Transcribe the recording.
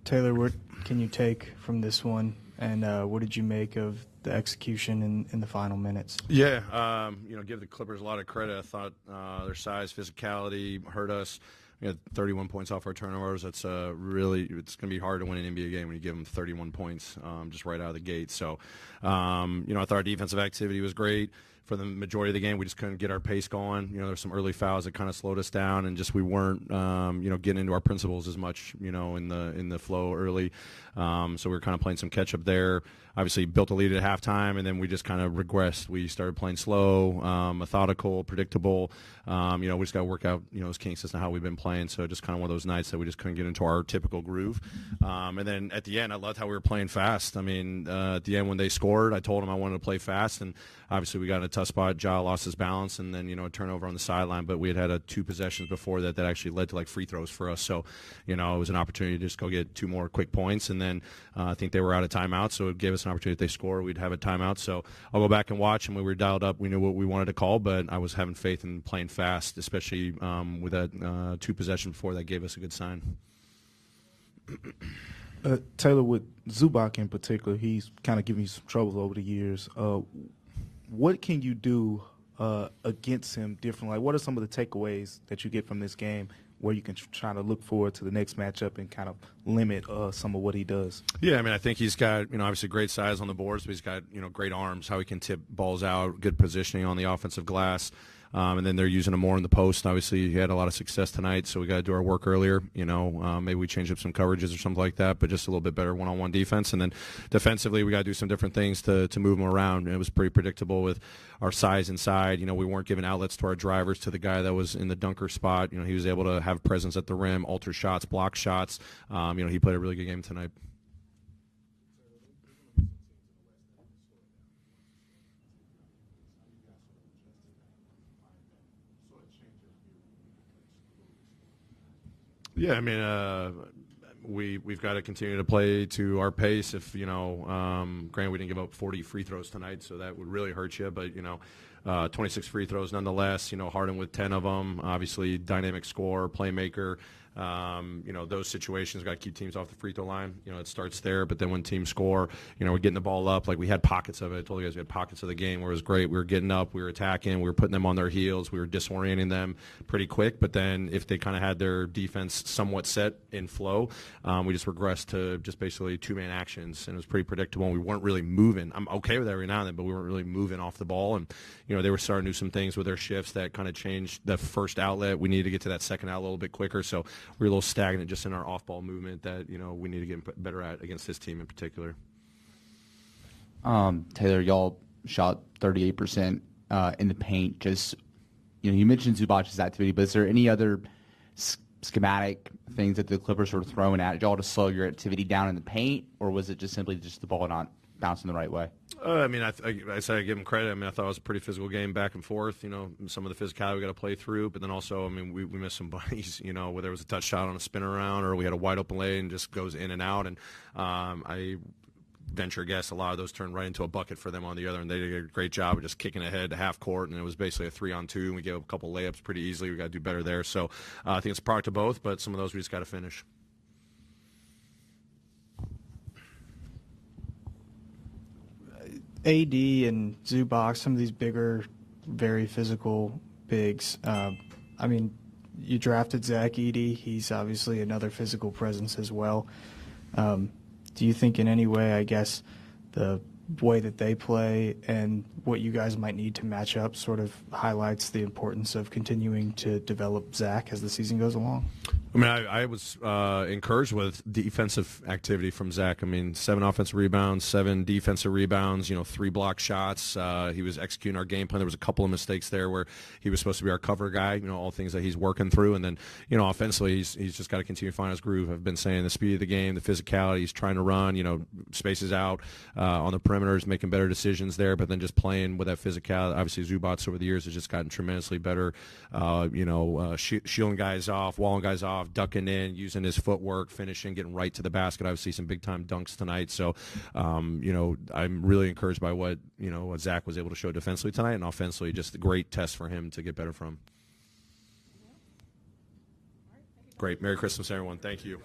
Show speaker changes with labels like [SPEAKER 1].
[SPEAKER 1] Taylor, what can you take from this one, and what did you make of the execution in the final minutes?
[SPEAKER 2] Yeah, give the Clippers a lot of credit. I thought their size, physicality hurt us. We had 31 points off our turnovers. That's it's going to be hard to win an NBA game when you give them 31 points just right out of the gate. So, I thought our defensive activity was great. For the majority of the game, we just couldn't get our pace going. There's some early fouls that kind of slowed us down, and just we weren't, getting into our principles as much, in the flow early. So we were kind of playing some catch up there. Obviously, built a lead at halftime, and then we just kind of regressed. We started playing slow, methodical, predictable. We just got to work out, those kinks. That's not how we've been playing. So just kind of one of those nights that we just couldn't get into our typical groove. And then at the end, I loved how we were playing fast. I mean, at the end when they scored, I told them I wanted to play fast, and obviously we got in a tough spot. Ja lost his balance, and then a turnover on the sideline. But we had 2 possessions before that actually led to like free throws for us. So it was an opportunity to just go get 2 more quick points, and then I think they were out of timeout, so it gave us an opportunity. If they score, we'd have a timeout. So I'll go back and watch, and when we were dialed up, we knew what we wanted to call, but I was having faith in playing fast, especially with that 2 possessions before. That gave us a good sign.
[SPEAKER 3] Taylor, with Zubac in particular, he's kind of given you some troubles over the years. What can you do against him differently? Like, what are some of the takeaways that you get from this game where you can try to look forward to the next matchup and kind of limit some of what he does?
[SPEAKER 2] Yeah, I mean, I think he's got, obviously great size on the boards, but he's got, great arms, how he can tip balls out, good positioning on the offensive glass. And then they're using him more in the post. Obviously, he had a lot of success tonight, so we got to do our work earlier. Maybe we change up some coverages or something like that, but just a little bit better one-on-one defense. And then defensively, we got to do some different things to move him around. And it was pretty predictable with our size inside. We weren't giving outlets to our drivers to the guy that was in the dunker spot. He was able to have presence at the rim, alter shots, block shots. He played a really good game tonight. Yeah, I mean, we've got to continue to play to our pace. If granted, we didn't give up 40 free throws tonight, so that would really hurt you. But 26 free throws nonetheless. Harden with 10 of them. Obviously, dynamic scorer, playmaker. Those situations got to keep teams off the free throw line. It starts there, but then when teams score, we're getting the ball up. Like we had pockets of it. I told you guys we had pockets of the game where it was great. We were getting up, we were attacking, we were putting them on their heels, we were disorienting them pretty quick. But then if they kind of had their defense somewhat set in flow, we just regressed to just basically 2-man actions, and it was pretty predictable. And we weren't really moving. I'm okay with that every now and then, but we weren't really moving off the ball. And they were starting to do some things with their shifts that kind of changed the first outlet. We needed to get to that second outlet a little bit quicker. So we were a little stagnant just in our off-ball movement that we need to get better at against this team in particular.
[SPEAKER 4] Taylor, y'all shot 38% in the paint. Just you mentioned Zubac's activity, but is there any other schematic things that the Clippers were throwing at y'all to slow your activity down in the paint, or was it just simply just the ball not bouncing the right way?
[SPEAKER 2] I mean, I say I give him credit. I mean, I thought it was a pretty physical game back and forth. Some of the physicality we got to play through, but then also, I mean, we missed some bunnies. Where there was a touch shot on a spin around, or we had a wide open lane and just goes in and out. And I venture a guess a lot of those turned right into a bucket for them on the other, and they did a great job of just kicking ahead to half court, and it was basically a 3-on-2, and we gave up a couple layups pretty easily. We got to do better there. So I think it's a product of both, but some of those we just got to finish.
[SPEAKER 1] AD and Zubac, some of these bigger, very physical bigs. I mean, you drafted Zach Edey. He's obviously another physical presence as well. Do you think in any way, I guess, the way that they play and what you guys might need to match up sort of highlights the importance of continuing to develop Zach as the season goes along?
[SPEAKER 2] I mean, I was encouraged with defensive activity from Zach. I mean, 7 offensive rebounds, 7 defensive rebounds, 3 block shots. He was executing our game plan. There was a couple of mistakes there where he was supposed to be our cover guy, all things that he's working through. And then, offensively, he's just got to continue to find his groove. I've been saying the speed of the game, the physicality, he's trying to run, spaces out on the perimeters, making better decisions there, but then just playing with that physicality. Obviously, Zubac over the years has just gotten tremendously better, shielding guys off, walling guys off, ducking in, using his footwork, finishing, getting right to the basket. Obviously, some big-time dunks tonight. So, I'm really encouraged by what Zach was able to show defensively tonight, and offensively, just a great test for him to get better from. Great. Merry Christmas, everyone. Thank you.